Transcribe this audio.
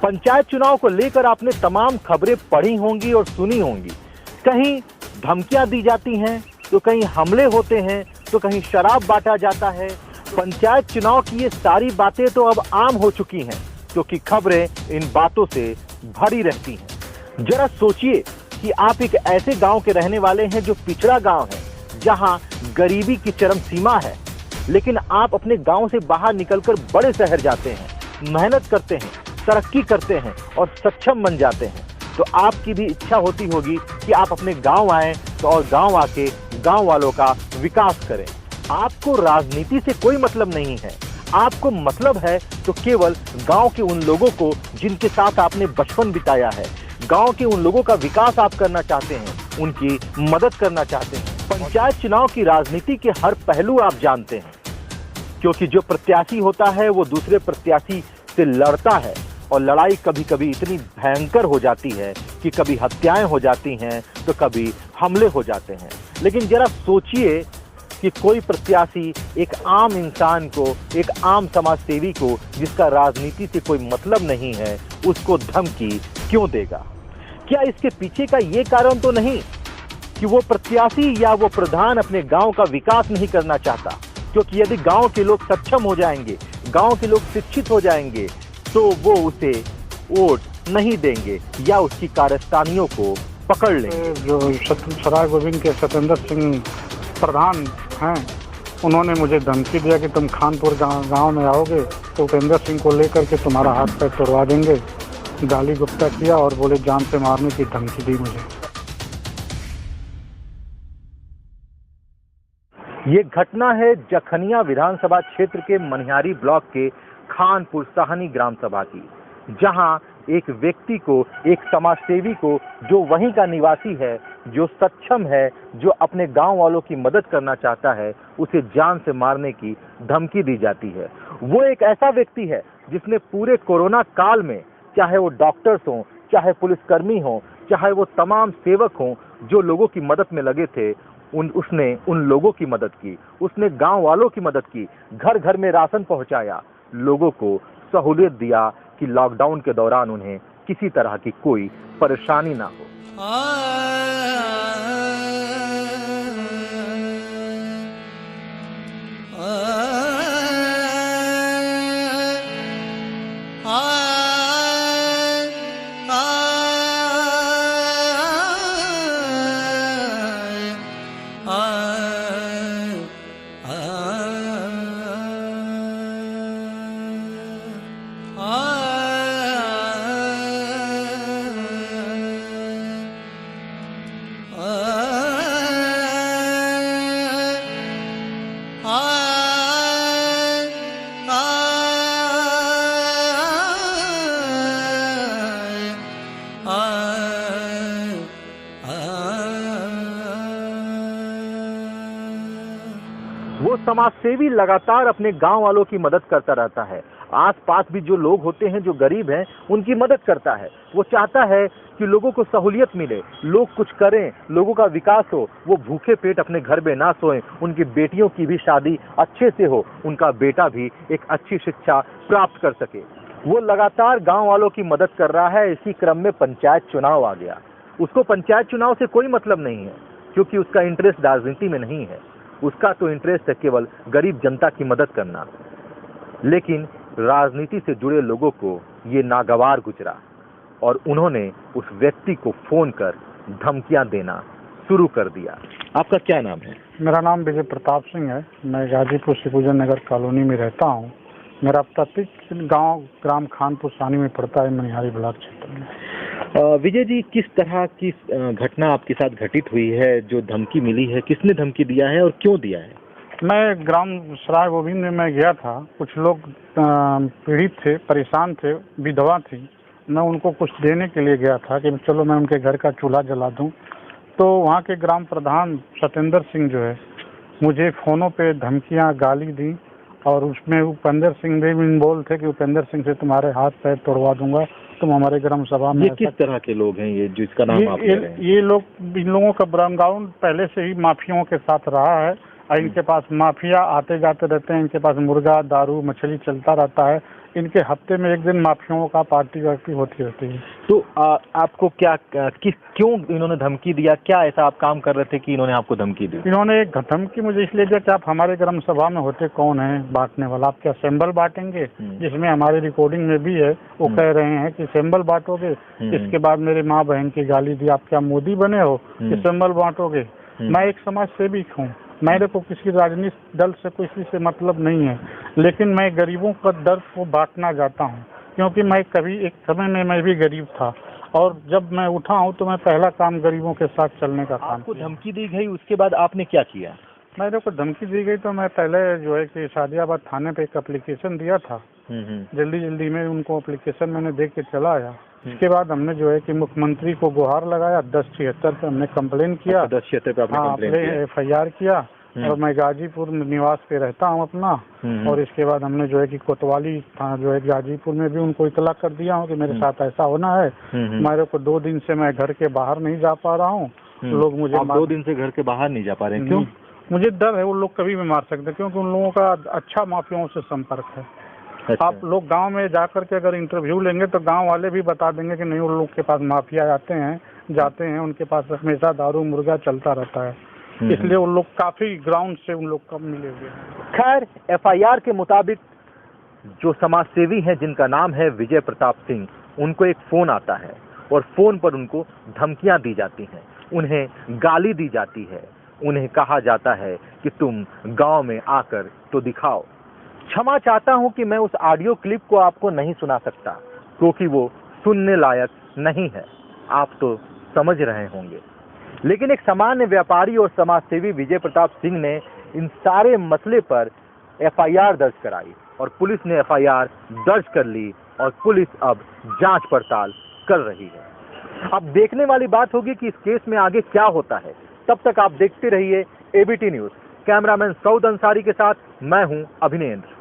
पंचायत चुनाव को लेकर आपने तमाम खबरें पढ़ी होंगी और सुनी होंगी। कहीं धमकियां दी जाती हैं, तो कहीं हमले होते हैं, तो कहीं शराब बांटा जाता है। पंचायत चुनाव की ये सारी बातें तो अब आम हो चुकी हैं, क्योंकि खबरें इन बातों से भरी रहती हैं। जरा सोचिए कि आप एक ऐसे गांव के रहने वाले हैं जो पिछड़ा गांव है, जहां गरीबी की चरम सीमा है, लेकिन आप अपने गांव से बाहर निकलकर बड़े शहर जाते हैं, मेहनत करते हैं, तरक्की करते हैं और सक्षम बन जाते हैं। तो आपकी भी इच्छा होती होगी कि आप अपने गांव आएं तो और गांव आके गांव वालों का विकास करें। आपको राजनीति से कोई मतलब नहीं है, आपको मतलब है तो केवल गांव के उन लोगों को जिनके साथ आपने बचपन बिताया है, गांव के उन लोगों का विकास आप करना चाहते हैं, उनकी मदद करना चाहते हैं। पंचायत चुनाव की राजनीति के हर पहलू आप जानते हैं, क्योंकि जो प्रत्याशी होता है वो दूसरे प्रत्याशी से लड़ता है, और लड़ाई कभी कभी इतनी भयंकर हो जाती है कि कभी हत्याएं हो जाती हैं तो कभी हमले हो जाते हैं। लेकिन जरा सोचिए कि कोई प्रत्याशी एक आम इंसान को, एक आम समाज सेवी को, जिसका राजनीति से कोई मतलब नहीं है, उसको धमकी क्यों देगा? क्या इसके पीछे का ये कारण तो नहीं कि वो प्रत्याशी या वो प्रधान अपने गांव का विकास नहीं करना चाहता? क्योंकि यदि गांव के लोग सक्षम हो जाएंगे, गांव के लोग शिक्षित हो जाएंगे, तो वो उसे वोट नहीं देंगे या उसकी कारस्तानियों को पकड़ लेंगे। जो सराय गोविंद के सतेंद्र सिंह प्रधान हैं, उन्होंने मुझे धमकी दिया कि तुम खानपुर गांव में आओगे तो उपेंद्र सिंह को लेकर के तुम्हारा हाथ पैर तोड़वा देंगे। गाली गुप्ता किया और बोले जान से मारने की धमकी दी मुझे। ये घटना है जखनिया विधानसभा क्षेत्र के मनिहारी ब्लॉक के खानपुर साहनी ग्राम सभा की, जहां एक व्यक्ति को, एक समाजसेवी को, जो वहीं का निवासी है, जो सक्षम है, जो अपने गांव वालों की मदद करना चाहता है, उसे जान से मारने की धमकी दी जाती है। वो एक ऐसा व्यक्ति है जिसने पूरे कोरोना काल में, चाहे वो डॉक्टर्स हों, चाहे पुलिसकर्मी हों, चाहे वो तमाम सेवक हों जो लोगों की मदद में लगे थे, उसने उन लोगों की मदद की, उसने गांव वालों की मदद की, घर घर में राशन पहुंचाया, लोगों को सहूलियत दिया कि लॉकडाउन के दौरान उन्हें किसी तरह की कोई परेशानी ना हो। वो समाजसेवी लगातार अपने गांव वालों की मदद करता रहता है। आसपास भी जो लोग होते हैं, जो गरीब हैं, उनकी मदद करता है। वो चाहता है कि लोगों को सहूलियत मिले, लोग कुछ करें, लोगों का विकास हो, वो भूखे पेट अपने घर में ना सोएं, उनकी बेटियों की भी शादी अच्छे से हो, उनका बेटा भी एक अच्छी शिक्षा प्राप्त कर सके। वो लगातार गाँव वालों की मदद कर रहा है। इसी क्रम में पंचायत चुनाव आ गया। उसको पंचायत चुनाव से कोई मतलब नहीं है, क्योंकि उसका इंटरेस्ट राजनीति में नहीं है। उसका तो इंटरेस्ट है केवल गरीब जनता की मदद करना। लेकिन राजनीति से जुड़े लोगों को ये नागवार गुजरा और उन्होंने उस व्यक्ति को फोन कर धमकियां देना शुरू कर दिया। आपका क्या नाम है? मेरा नाम विजय प्रताप सिंह है। मैं गाजीपुर शिवपूजन नगर कॉलोनी में रहता हूँ। मेरा प्रत्येक गांव ग्राम खानपुर साहनी में पड़ता है, मनिहारी ब्लॉक क्षेत्र में। विजय जी, किस तरह की घटना आपके साथ घटित हुई है? जो धमकी मिली है, किसने धमकी दिया है और क्यों दिया है? मैं ग्राम सराय गोविंद में मैं गया था। कुछ लोग पीड़ित थे, परेशान थे, विधवा थी। मैं उनको कुछ देने के लिए गया था कि चलो मैं उनके घर का चूल्हा जला दूं। तो वहाँ के ग्राम प्रधान सतेंद्र सिंह जो है, मुझे फ़ोनों पे धमकियाँ, गाली दी, और उसमें उपेंद्र सिंह भी इन्वॉल्व थे कि उपेंद्र सिंह से तुम्हारे हाथ पैर तोड़वा दूंगा, तुम हमारे ग्राम सभा में। ये किस तरह के लोग हैं ये जिसका नाम आप ले रहे हैं? ये लोग, इन लोगों का बैकग्राउंड पहले से ही माफियाओं के साथ रहा है। इनके पास माफिया आते जाते रहते हैं। इनके पास मुर्गा, दारू, मछली चलता रहता है। इनके हफ्ते में एक दिन माफियाओं का पार्टी वार्टी होती रहती है। तो आपको क्या क्यों इन्होंने धमकी दिया? क्या ऐसा आप काम कर रहे थे कि इन्होंने आपको धमकी दी? इन्होंने एक धमकी मुझे इसलिए दिया कि आप हमारे ग्राम सभा में होते कौन है बांटने वाला, आप क्या सिंबल बांटेंगे, जिसमें हमारी रिकॉर्डिंग में भी है। वो कह रहे हैं कि सिंबल बांटोगे, इसके बाद मेरे माँ बहन की गाली दी, आप क्या मोदी बने हो कि सिंबल बांटोगे। मैं एक समाज सेवी हूँ, मेरे को किसी राजनीतिक दल से किसी से मतलब नहीं है, लेकिन मैं गरीबों का दर्द को बांटना चाहता हूँ, क्योंकि मैं कभी एक समय में मैं भी गरीब था और जब मैं उठा हूँ तो मैं पहला काम गरीबों के साथ चलने का काम। आपको धमकी दी गई, उसके बाद आपने क्या किया? मेरे को धमकी दी गई तो मैं पहले जो है कि शादियाबाद थाने पे एक एप्लीकेशन दिया था। जल्दी में उनको एप्लीकेशन मैंने दे के चला आया। इसके बाद हमने जो है कि मुख्यमंत्री को गुहार लगाया, 1076 पे हमने कंप्लेन किया। 1076 पे आपने कंप्लेन किया? FIR किया। और मैं गाजीपुर निवास पे रहता हूँ अपना। और इसके बाद हमने जो है कि कोतवाली था जो है गाजीपुर में भी उनको इतला कर दिया हूँ कि मेरे साथ ऐसा होना है। मेरे को 2 दिन से मैं घर के बाहर नहीं जा पा रहा हूँ। लोग मुझे 2 दिन से घर के बाहर नहीं जा पा रहे हैं? क्यों? मुझे डर है वो लोग कभी भी मार सकते हैं, क्योंकि उन लोगों का अच्छा माफियाओं से संपर्क है। अच्छा। आप लोग गांव में जाकर के अगर इंटरव्यू लेंगे तो गांव वाले भी बता देंगे कि नहीं, उन लोग के पास माफिया जाते हैं, उनके पास हमेशा दारू मुर्गा चलता रहता है। इसलिए उन लोग काफी ग्राउंड से उन लोग कम मिले हुए हैं। खैर, FIR के मुताबिक जो समाज सेवी हैं जिनका नाम है विजय प्रताप सिंह, उनको एक फोन आता है और फोन पर उनको धमकियां दी जाती हैं, उन्हें गाली दी जाती है, उन्हें कहा जाता है कि तुम गांव में आकर तो दिखाओ। क्षमा चाहता हूं कि मैं उस ऑडियो क्लिप को आपको नहीं सुना सकता, क्योंकि वो सुनने लायक नहीं है, आप तो समझ रहे होंगे। लेकिन एक सामान्य व्यापारी और समाजसेवी विजय प्रताप सिंह ने इन सारे मसले पर FIR दर्ज कराई और पुलिस ने FIR दर्ज कर ली और पुलिस अब जांच पड़ताल कर रही है। अब देखने वाली बात होगी कि इस केस में आगे क्या होता है। तब तक आप देखते रहिए ABT news. Cameraman Saud Ansari के साथ मैं हूं अभिनेंद्र।